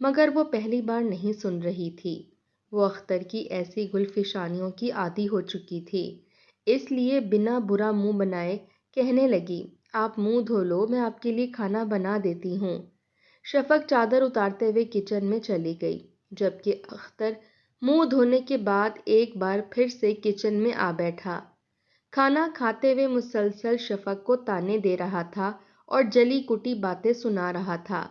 مگر وہ پہلی بار نہیں سن رہی تھی۔ وہ اختر کی ایسی گلفشانیوں کی عادی ہو چکی تھی، اس لیے بنا برا منہ بنائے کہنے لگی، آپ منہ دھو لو، میں آپ کے لیے کھانا بنا دیتی ہوں۔ شفق چادر اتارتے ہوئے کچن میں چلی گئی، جبکہ اختر منہ دھونے کے بعد ایک بار پھر سے کچن میں آ بیٹھا۔ کھانا کھاتے ہوئے مسلسل شفق کو تانے دے رہا تھا اور جلی کٹی باتیں سنا رہا تھا۔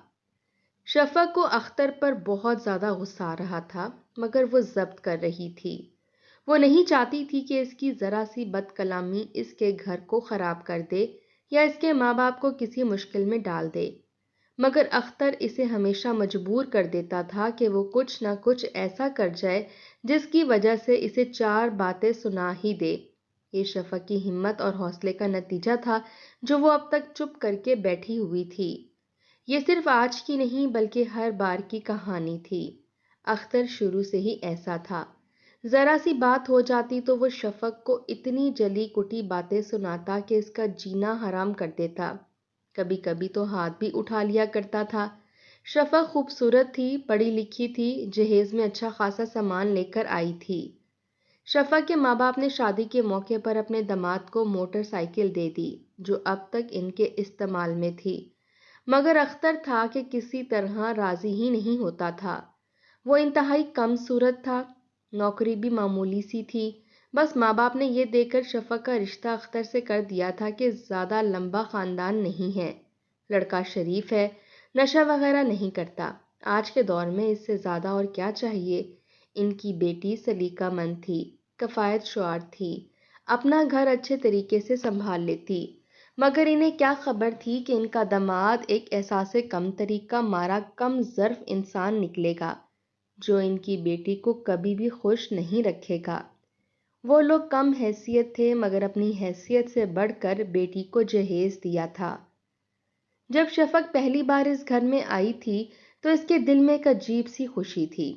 شفق کو اختر پر بہت زیادہ غصہ آ رہا تھا، مگر وہ ضبط کر رہی تھی۔ وہ نہیں چاہتی تھی کہ اس کی ذرا سی بد کلامی اس کے گھر کو خراب کر دے یا اس کے ماں باپ کو کسی مشکل میں ڈال دے، مگر اختر اسے ہمیشہ مجبور کر دیتا تھا کہ وہ کچھ نہ کچھ ایسا کر جائے جس کی وجہ سے اسے چار باتیں سنا ہی دے۔ یہ شفق کی ہمت اور حوصلے کا نتیجہ تھا جو وہ اب تک چپ کر کے بیٹھی ہوئی تھی۔ یہ صرف آج کی نہیں بلکہ ہر بار کی کہانی تھی۔ اختر شروع سے ہی ایسا تھا، ذرا سی بات ہو جاتی تو وہ شفق کو اتنی جلی کٹی باتیں سناتا کہ اس کا جینا حرام کر دیتا، کبھی کبھی تو ہاتھ بھی اٹھا لیا کرتا تھا۔ شفق خوبصورت تھی، پڑھی لکھی تھی، جہیز میں اچھا خاصا سامان لے کر آئی تھی۔ شفق کے ماں باپ نے شادی کے موقع پر اپنے داماد کو موٹر سائیکل دے دی جو اب تک ان کے استعمال میں تھی، مگر اختر تھا کہ کسی طرح راضی ہی نہیں ہوتا تھا۔ وہ انتہائی کم صورت تھا، نوکری بھی معمولی سی تھی، بس ماں باپ نے یہ دیکھ کر شفق کا رشتہ اختر سے کر دیا تھا کہ زیادہ لمبا خاندان نہیں ہے، لڑکا شریف ہے، نشہ وغیرہ نہیں کرتا۔ آج کے دور میں اس سے زیادہ اور کیا چاہیے؟ ان کی بیٹی سلیقہ مند تھی، کفایت شعار تھی، اپنا گھر اچھے طریقے سے سنبھال لیتی، مگر انہیں کیا خبر تھی کہ ان کا داماد ایک احساس کم تری کا مارا کم ظرف انسان نکلے گا جو ان کی بیٹی کو کبھی بھی خوش نہیں رکھے گا۔ وہ لوگ کم حیثیت تھے مگر اپنی حیثیت سے بڑھ کر بیٹی کو جہیز دیا تھا۔ جب شفق پہلی بار اس گھر میں آئی تھی تو اس کے دل میں ایک عجیب سی خوشی تھی۔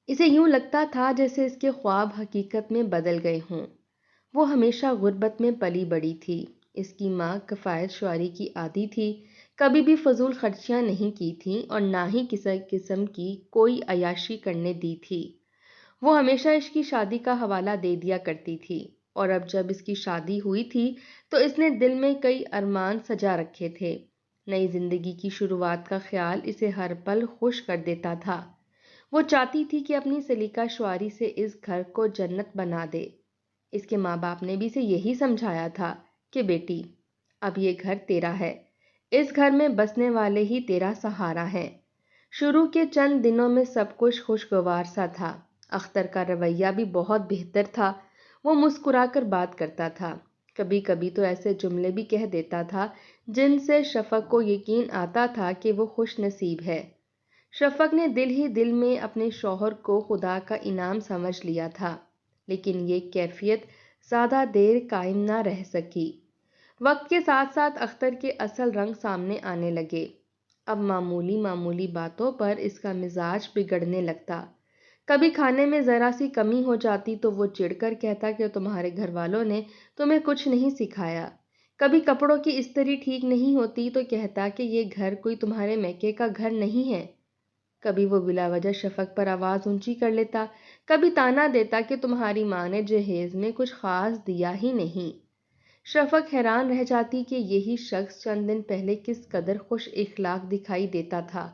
اسے یوں لگتا تھا جیسے اس کے خواب حقیقت میں بدل گئے ہوں۔ وہ ہمیشہ غربت میں پلی بڑی تھی، اس کی ماں کفایت شعاری کی عادی تھی، کبھی بھی فضول خرچیاں نہیں کی تھیں اور نہ ہی کسی قسم کی کوئی عیاشی کرنے دی تھی۔ وہ ہمیشہ اس کی شادی کا حوالہ دے دیا کرتی تھی، اور اب جب اس کی شادی ہوئی تھی تو اس نے دل میں کئی ارمان سجا رکھے تھے۔ نئی زندگی کی شروعات کا خیال اسے ہر پل خوش کر دیتا تھا۔ وہ چاہتی تھی کہ اپنی سلیقہ شعاری سے اس گھر کو جنت بنا دے۔ اس کے ماں باپ نے بھی اسے یہی سمجھایا تھا کہ بیٹی، اب یہ گھر تیرا ہے، اس گھر میں بسنے والے ہی تیرا سہارا ہیں۔ شروع کے چند دنوں میں سب کچھ خوشگوار سا تھا۔ اختر کا رویہ بھی بہت بہتر تھا، وہ مسکرا کر بات کرتا تھا، کبھی کبھی تو ایسے جملے بھی کہہ دیتا تھا جن سے شفق کو یقین آتا تھا کہ وہ خوش نصیب ہے۔ شفق نے دل ہی دل میں اپنے شوہر کو خدا کا انعام سمجھ لیا تھا، لیکن یہ کیفیت زیادہ دیر قائم نہ رہ سکی۔ وقت کے ساتھ ساتھ اختر کے اصل رنگ سامنے آنے لگے۔ اب معمولی معمولی باتوں پر اس کا مزاج بگڑنے لگتا۔ کبھی کھانے میں ذرا سی کمی ہو جاتی تو وہ چڑ کر کہتا کہ تمہارے گھر والوں نے تمہیں کچھ نہیں سکھایا۔ کبھی کپڑوں کی استری ٹھیک نہیں ہوتی تو کہتا کہ یہ گھر کوئی تمہارے میکے کا گھر نہیں ہے۔ کبھی وہ بلا وجہ شفق پر آواز اونچی کر لیتا، کبھی تانا دیتا کہ تمہاری ماں نے جہیز میں کچھ خاص دیا ہی نہیں۔ شفق حیران رہ جاتی کہ یہی شخص چند دن پہلے کس قدر خوش اخلاق دکھائی دیتا تھا،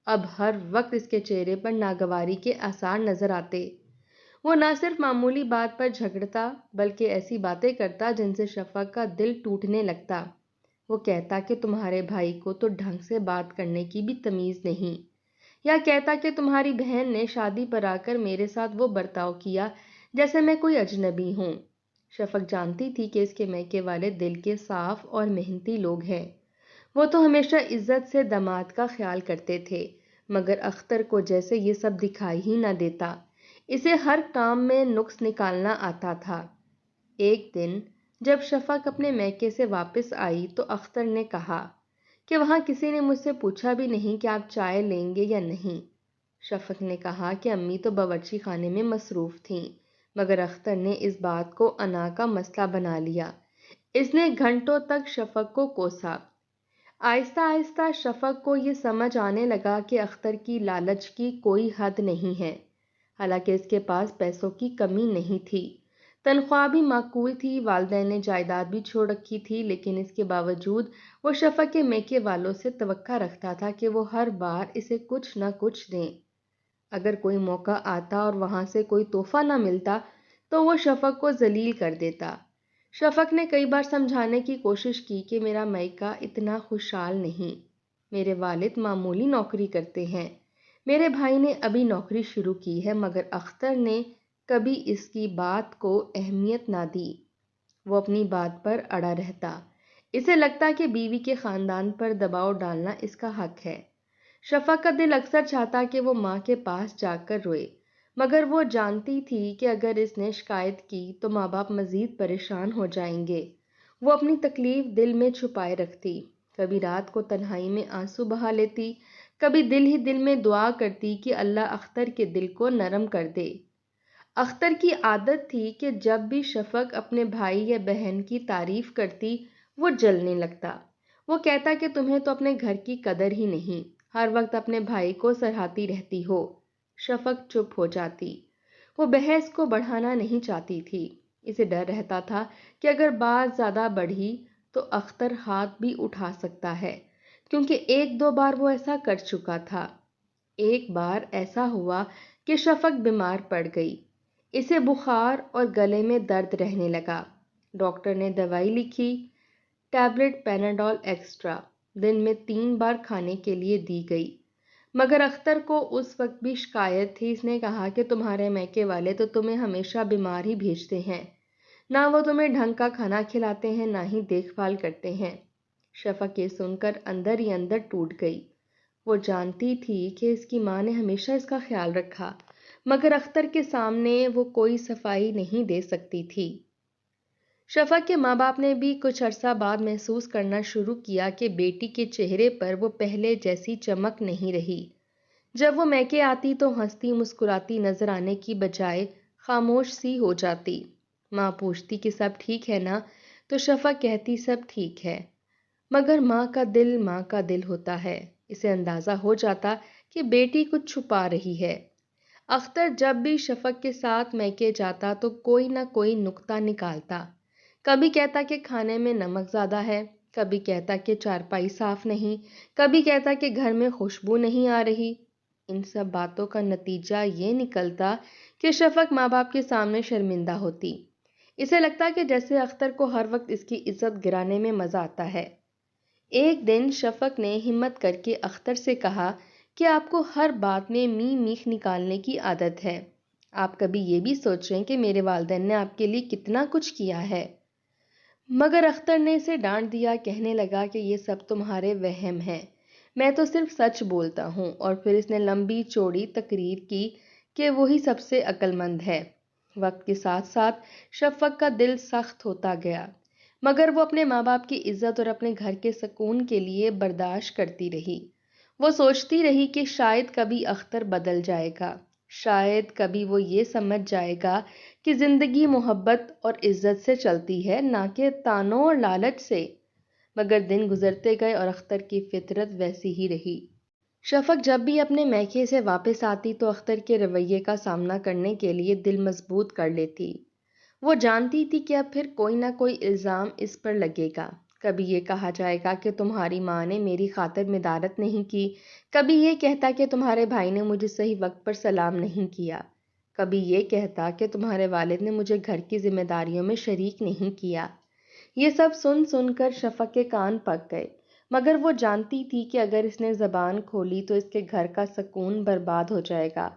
اب ہر وقت اس کے چہرے پر ناگواری کے آثار نظر آتے۔ وہ نہ صرف معمولی بات پر جھگڑتا بلکہ ایسی باتیں کرتا جن سے شفق کا دل ٹوٹنے لگتا۔ وہ کہتا کہ تمہارے بھائی کو تو ڈھنگ سے بات کرنے کی بھی تمیز نہیں، یا کہتا کہ تمہاری بہن نے شادی پر آ کر میرے ساتھ وہ برتاؤ کیا جیسے میں کوئی اجنبی ہوں۔ شفق جانتی تھی کہ اس کے میکے والے دل کے صاف اور محنتی لوگ ہیں، وہ تو ہمیشہ عزت سے داماد کا خیال کرتے تھے، مگر اختر کو جیسے یہ سب دکھائی ہی نہ دیتا، اسے ہر کام میں نقص نکالنا آتا تھا۔ ایک دن جب شفق اپنے میکے سے واپس آئی تو اختر نے کہا کہ وہاں کسی نے مجھ سے پوچھا بھی نہیں کہ آپ چائے لیں گے یا نہیں۔ شفق نے کہا کہ امی تو باورچی خانے میں مصروف تھیں، مگر اختر نے اس بات کو انا کا مسئلہ بنا لیا۔ اس نے گھنٹوں تک شفق کو کوسا، آہستہ آہستہ شفق کو یہ سمجھ آنے لگا کہ اختر کی لالچ کی کوئی حد نہیں ہے، حالانکہ اس کے پاس پیسوں کی کمی نہیں تھی۔ تنخواہ بھی معقول تھی، والدین نے جائیداد بھی چھوڑ رکھی تھی، لیکن اس کے باوجود وہ شفق کے میکے والوں سے توقع رکھتا تھا کہ وہ ہر بار اسے کچھ نہ کچھ دیں۔ اگر کوئی موقع آتا اور وہاں سے کوئی تحفہ نہ ملتا تو وہ شفق کو ذلیل کر دیتا۔ شفق نے کئی بار سمجھانے کی کوشش کی کہ میرا میکا اتنا خوشحال نہیں، میرے والد معمولی نوکری کرتے ہیں، میرے بھائی نے ابھی نوکری شروع کی ہے، مگر اختر نے کبھی اس کی بات کو اہمیت نہ دی۔ وہ اپنی بات پر اڑا رہتا، اسے لگتا کہ بیوی کے خاندان پر دباؤ ڈالنا اس کا حق ہے۔ شفق کا دل اکثر چاہتا کہ وہ ماں کے پاس جا کر روئے، مگر وہ جانتی تھی کہ اگر اس نے شکایت کی تو ماں باپ مزید پریشان ہو جائیں گے۔ وہ اپنی تکلیف دل میں چھپائے رکھتی، کبھی رات کو تنہائی میں آنسو بہا لیتی، کبھی دل ہی دل میں دعا کرتی کہ اللہ اختر کے دل کو نرم کر دے۔ اختر کی عادت تھی کہ جب بھی شفق اپنے بھائی یا بہن کی تعریف کرتی وہ جلنے لگتا۔ وہ کہتا کہ تمہیں تو اپنے گھر کی قدر ہی نہیں، ہر وقت اپنے بھائی کو سراہتی رہتی ہو۔ شفق چپ ہو جاتی، وہ بحث کو بڑھانا نہیں چاہتی تھی، اسے ڈر رہتا تھا کہ اگر بات زیادہ بڑھی تو اختر ہاتھ بھی اٹھا سکتا ہے، کیونکہ ایک دو بار وہ ایسا کر چکا تھا۔ ایک بار ایسا ہوا کہ شفق بیمار پڑ گئی، اسے بخار اور گلے میں درد رہنے لگا۔ ڈاکٹر نے دوائی لکھی، ٹیبلٹ پیناڈول ایکسٹرا دن میں 3 بار کھانے کے لیے دی گئی، مگر اختر کو اس وقت بھی شکایت تھی۔ اس نے کہا کہ تمہارے میکے والے تو تمہیں ہمیشہ بیمار ہی بھیجتے ہیں، نہ وہ تمہیں ڈھنگ کا کھانا کھلاتے ہیں نہ ہی دیکھ بھال کرتے ہیں۔ شفق یہ سن کر اندر ہی اندر ٹوٹ گئی، وہ جانتی تھی کہ اس کی ماں نے ہمیشہ اس کا خیال رکھا، مگر اختر کے سامنے وہ کوئی صفائی نہیں دے سکتی تھی۔ شفق کے ماں باپ نے بھی کچھ عرصہ بعد محسوس کرنا شروع کیا کہ بیٹی کے چہرے پر وہ پہلے جیسی چمک نہیں رہی۔ جب وہ میکے آتی تو ہنستی مسکراتی نظر آنے کی بجائے خاموش سی ہو جاتی۔ ماں پوچھتی کہ سب ٹھیک ہے نا، تو شفق کہتی سب ٹھیک ہے، مگر ماں کا دل ہوتا ہے، اسے اندازہ ہو جاتا کہ بیٹی کچھ چھپا رہی ہے۔ اختر جب بھی شفق کے ساتھ میکے جاتا تو کوئی نہ کوئی نکتہ نکالتا، کبھی کہتا کہ کھانے میں نمک زیادہ ہے، کبھی کہتا کہ چارپائی صاف نہیں، کبھی کہتا کہ گھر میں خوشبو نہیں آ رہی۔ ان سب باتوں کا نتیجہ یہ نکلتا کہ شفق ماں باپ کے سامنے شرمندہ ہوتی، اسے لگتا کہ جیسے اختر کو ہر وقت اس کی عزت گرانے میں مزہ آتا ہے۔ ایک دن شفق نے ہمت کر کے اختر سے کہا کہ آپ کو ہر بات میں میخ نکالنے کی عادت ہے، آپ کبھی یہ بھی سوچیں کہ میرے والدین نے آپ کے لیے کتنا کچھ کیا ہے۔ مگر اختر نے اسے ڈانٹ دیا، کہنے لگا کہ یہ سب تمہارے وہم ہیں، میں تو صرف سچ بولتا ہوں، اور پھر اس نے لمبی چوڑی تقریر کی کہ وہی سب سے عقل مند ہے۔ وقت کے ساتھ ساتھ شفق کا دل سخت ہوتا گیا، مگر وہ اپنے ماں باپ کی عزت اور اپنے گھر کے سکون کے لیے برداشت کرتی رہی۔ وہ سوچتی رہی کہ شاید کبھی اختر بدل جائے گا، شاید کبھی وہ یہ سمجھ جائے گا کہ زندگی محبت اور عزت سے چلتی ہے، نہ کہ تانوں اور لالچ سے۔ مگر دن گزرتے گئے اور اختر کی فطرت ویسی ہی رہی۔ شفق جب بھی اپنے میکے سے واپس آتی تو اختر کے رویے کا سامنا کرنے کے لیے دل مضبوط کر لیتی۔ وہ جانتی تھی کہ اب پھر کوئی نہ کوئی الزام اس پر لگے گا، کبھی یہ کہا جائے گا کہ تمہاری ماں نے میری خاطر مدارت نہیں کی، کبھی یہ کہتا کہ تمہارے بھائی نے مجھے صحیح وقت پر سلام نہیں کیا، کبھی یہ کہتا کہ تمہارے والد نے مجھے گھر کی ذمہ داریوں میں شریک نہیں کیا۔ یہ سب سن سن کر شفق کے کان پک گئے، مگر وہ جانتی تھی کہ اگر اس نے زبان کھولی تو اس کے گھر کا سکون برباد ہو جائے گا۔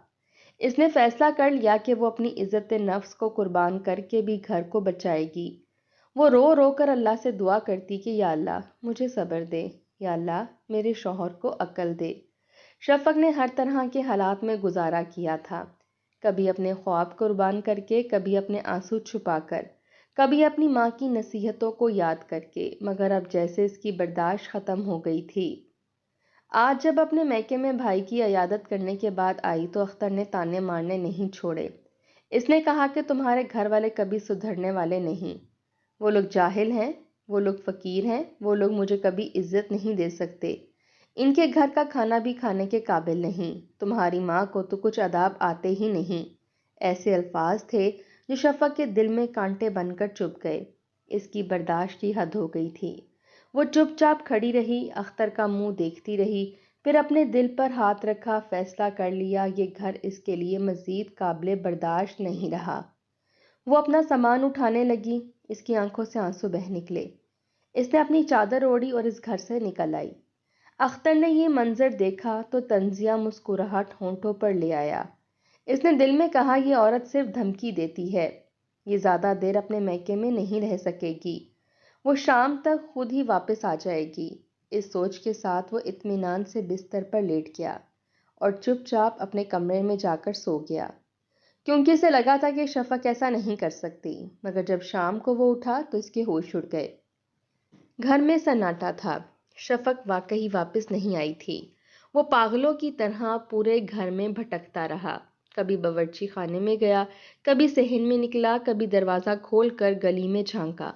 اس نے فیصلہ کر لیا کہ وہ اپنی عزت نفس کو قربان کر کے بھی گھر کو بچائے گی۔ وہ رو رو کر اللہ سے دعا کرتی کہ یا اللہ مجھے صبر دے، یا اللہ میرے شوہر کو عقل دے۔ شفق نے ہر طرح کے حالات میں گزارا کیا تھا، کبھی اپنے خواب قربان کر کے، کبھی اپنے آنسو چھپا کر، کبھی اپنی ماں کی نصیحتوں کو یاد کر کے، مگر اب جیسے اس کی برداشت ختم ہو گئی تھی۔ آج جب اپنے میکے میں بھائی کی عیادت کرنے کے بعد آئی تو اختر نے تانے مارنے نہیں چھوڑے۔ اس نے کہا کہ تمہارے گھر والے کبھی سدھرنے والے نہیں، وہ لوگ جاہل ہیں، وہ لوگ فقیر ہیں، وہ لوگ مجھے کبھی عزت نہیں دے سکتے، ان کے گھر کا کھانا بھی کھانے کے قابل نہیں، تمہاری ماں کو تو کچھ آداب آتے ہی نہیں۔ ایسے الفاظ تھے جو شفق کے دل میں کانٹے بن کر چبھ گئے۔ اس کی برداشت کی حد ہو گئی تھی۔ وہ چپ چاپ کھڑی رہی، اختر کا منہ دیکھتی رہی، پھر اپنے دل پر ہاتھ رکھا، فیصلہ کر لیا یہ گھر اس کے لیے مزید قابل برداشت نہیں رہا۔ وہ اپنا سامان اٹھانے لگی، اس کی آنکھوں سے آنسو بہہ نکلے۔ اس نے اپنی چادر اوڑھی اور اس گھر سے نکل آئی۔ اختر نے یہ منظر دیکھا تو طنزیہ مسکراہٹ ہونٹوں پر لے آیا۔ اس نے دل میں کہا یہ عورت صرف دھمکی دیتی ہے، یہ زیادہ دیر اپنے میکے میں نہیں رہ سکے گی، وہ شام تک خود ہی واپس آ جائے گی۔ اس سوچ کے ساتھ وہ اطمینان سے بستر پر لیٹ گیا اور چپ چاپ اپنے کمرے میں جا کر سو گیا، کیونکہ اسے لگا تھا کہ شفق ایسا نہیں کر سکتی۔ مگر جب شام کو وہ اٹھا تو اس کے ہوش اڑ گئے۔ گھر میں سناٹا تھا، شفق واقعی واپس نہیں آئی تھی۔ وہ پاگلوں کی طرح پورے گھر میں بھٹکتا رہا، کبھی باورچی خانے میں گیا، کبھی صحن میں نکلا، کبھی دروازہ کھول کر گلی میں جھانکا،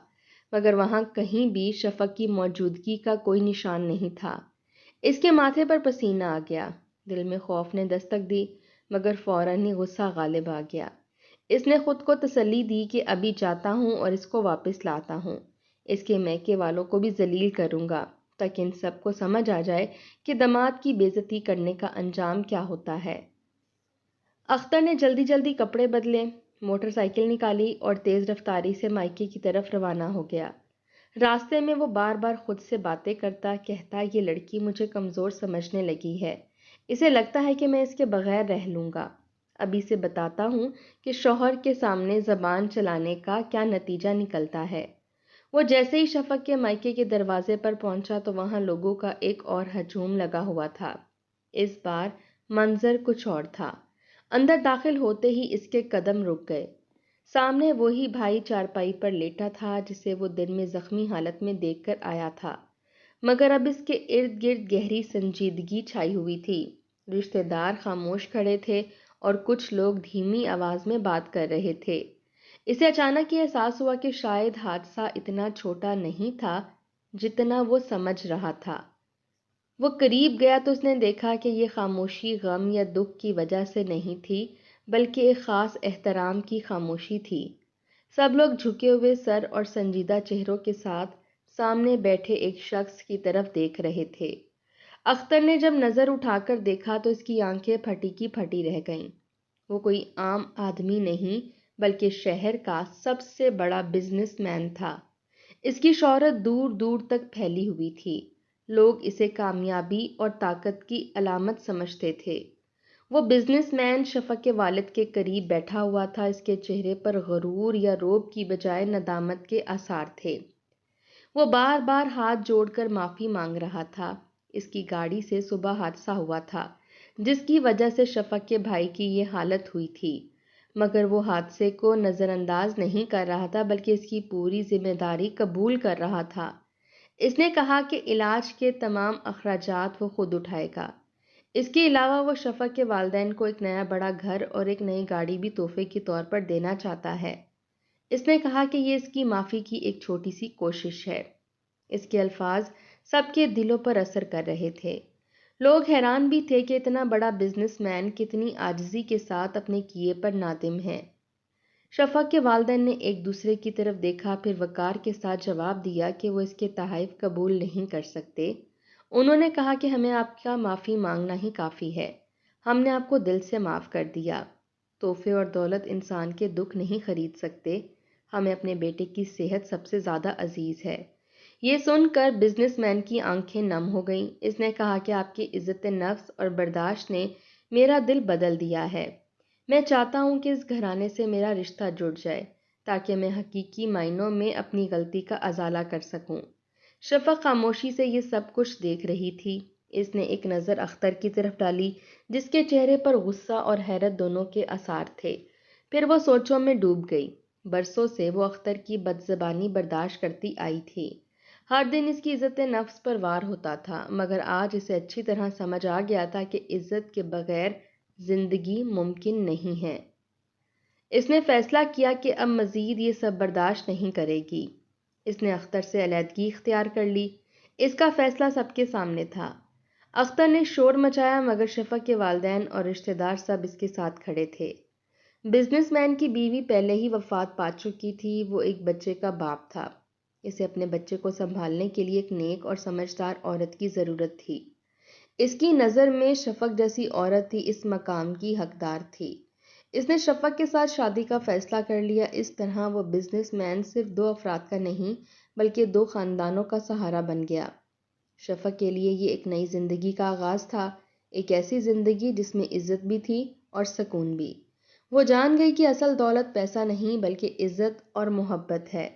مگر وہاں کہیں بھی شفق کی موجودگی کا کوئی نشان نہیں تھا۔ اس کے ماتھے پر پسینہ آ گیا، دل میں خوف نے دستک دی، مگر فوراً ہی غصہ غالب آ گیا۔ اس نے خود کو تسلی دی کہ ابھی جاتا ہوں اور اس کو واپس لاتا ہوں، اس کے میکے والوں کو بھی ذلیل کروں گا، تاکہ ان سب کو سمجھ آ جائے کہ داماد کی بے عزتی کرنے کا انجام کیا ہوتا ہے۔ اختر نے جلدی جلدی کپڑے بدلے، موٹر سائیکل نکالی اور تیز رفتاری سے مائکے کی طرف روانہ ہو گیا۔ راستے میں وہ بار بار خود سے باتیں کرتا، کہتا یہ لڑکی مجھے کمزور سمجھنے لگی ہے، اسے لگتا ہے کہ میں اس کے بغیر رہ لوں گا۔ ابھی سے بتاتا ہوں کہ شوہر کے سامنے زبان چلانے کا کیا نتیجہ نکلتا ہے۔ وہ جیسے ہی شفق کے مائکے کے دروازے پر پہنچا تو وہاں لوگوں کا ایک اور ہجوم لگا ہوا تھا۔ اس بار منظر کچھ اور تھا۔ اندر داخل ہوتے ہی اس کے قدم رک گئے۔ سامنے وہی بھائی چارپائی پر لیٹا تھا جسے وہ دن میں زخمی حالت میں دیکھ کر آیا تھا، مگر اب اس کے ارد گرد گہری سنجیدگی چھائی ہوئی تھی۔ رشتہ دار خاموش کھڑے تھے اور کچھ لوگ دھیمی آواز میں بات کر رہے تھے۔ اسے اچانک یہ احساس ہوا کہ شاید حادثہ اتنا چھوٹا نہیں تھا جتنا وہ سمجھ رہا تھا۔ وہ قریب گیا تو اس نے دیکھا کہ یہ خاموشی غم یا دکھ کی وجہ سے نہیں تھی، بلکہ ایک خاص احترام کی خاموشی تھی۔ سب لوگ جھکے ہوئے سر اور سنجیدہ چہروں کے ساتھ سامنے بیٹھے ایک شخص کی طرف دیکھ رہے تھے۔ اختر نے جب نظر اٹھا کر دیکھا تو اس کی آنکھیں پھٹی کی پھٹی رہ گئیں۔ وہ کوئی عام آدمی نہیں بلکہ شہر کا سب سے بڑا بزنس مین تھا۔ اس کی شہرت دور دور تک پھیلی ہوئی تھی، لوگ اسے کامیابی اور طاقت کی علامت سمجھتے تھے۔ وہ بزنس مین شفق کے والد کے قریب بیٹھا ہوا تھا، اس کے چہرے پر غرور یا رعب کی بجائے ندامت کے آثار تھے۔ وہ بار بار ہاتھ جوڑ کر معافی مانگ رہا تھا۔ اس کی گاڑی سے صبح حادثہ ہوا تھا جس کی وجہ سے شفق کے بھائی کی یہ حالت ہوئی تھی، مگر وہ حادثے کو نظر انداز نہیں کر رہا تھا بلکہ اس کی پوری ذمہ داری قبول کر رہا تھا۔ اس نے کہا کہ علاج کے تمام اخراجات وہ خود اٹھائے گا۔ اس کے علاوہ وہ شفق کے والدین کو ایک نیا بڑا گھر اور ایک نئی گاڑی بھی تحفے کے طور پر دینا چاہتا ہے۔ اس نے کہا کہ یہ اس کی معافی کی ایک چھوٹی سی کوشش ہے۔ اس کے الفاظ سب کے دلوں پر اثر کر رہے تھے۔ لوگ حیران بھی تھے کہ اتنا بڑا بزنس مین کتنی عاجزی کے ساتھ اپنے کیے پر نادم ہے۔ شفق کے والدین نے ایک دوسرے کی طرف دیکھا، پھر وقار کے ساتھ جواب دیا کہ وہ اس کے تحائف قبول نہیں کر سکتے۔ انہوں نے کہا کہ ہمیں آپ کا معافی مانگنا ہی کافی ہے، ہم نے آپ کو دل سے معاف کر دیا۔ تحفے اور دولت انسان کے دکھ نہیں خرید سکتے، ہمیں اپنے بیٹے کی صحت سب سے زیادہ عزیز ہے۔ یہ سن کر بزنس مین کی آنکھیں نم ہو گئیں۔ اس نے کہا کہ آپ کی عزت نفس اور برداشت نے میرا دل بدل دیا ہے۔ میں چاہتا ہوں کہ اس گھرانے سے میرا رشتہ جڑ جائے تاکہ میں حقیقی معنوں میں اپنی غلطی کا ازالہ کر سکوں۔ شفق خاموشی سے یہ سب کچھ دیکھ رہی تھی۔ اس نے ایک نظر اختر کی طرف ڈالی جس کے چہرے پر غصہ اور حیرت دونوں کے آثار تھے، پھر وہ سوچوں میں ڈوب گئی۔ برسوں سے وہ اختر کی بدزبانی برداشت کرتی آئی تھی، ہر دن اس کی عزت نفس پر وار ہوتا تھا، مگر آج اسے اچھی طرح سمجھ آ گیا تھا کہ عزت کے بغیر زندگی ممکن نہیں ہے۔ اس نے فیصلہ کیا کہ اب مزید یہ سب برداشت نہیں کرے گی۔ اس نے اختر سے علیحدگی اختیار کر لی۔ اس کا فیصلہ سب کے سامنے تھا۔ اختر نے شور مچایا مگر شفق کے والدین اور رشتہ دار سب اس کے ساتھ کھڑے تھے۔ بزنس مین کی بیوی پہلے ہی وفات پا چکی تھی، وہ ایک بچے کا باپ تھا۔ اسے اپنے بچے کو سنبھالنے کے لیے ایک نیک اور سمجھدار عورت کی ضرورت تھی۔ اس کی نظر میں شفق جیسی عورت ہی اس مقام کی حقدار تھی۔ اس نے شفق کے ساتھ شادی کا فیصلہ کر لیا۔ اس طرح وہ بزنس مین صرف 2 افراد کا نہیں بلکہ 2 خاندانوں کا سہارا بن گیا۔ شفق کے لیے یہ ایک نئی زندگی کا آغاز تھا، ایک ایسی زندگی جس میں عزت بھی تھی اور سکون بھی۔ وہ جان گئی کہ اصل دولت پیسہ نہیں بلکہ عزت اور محبت ہے۔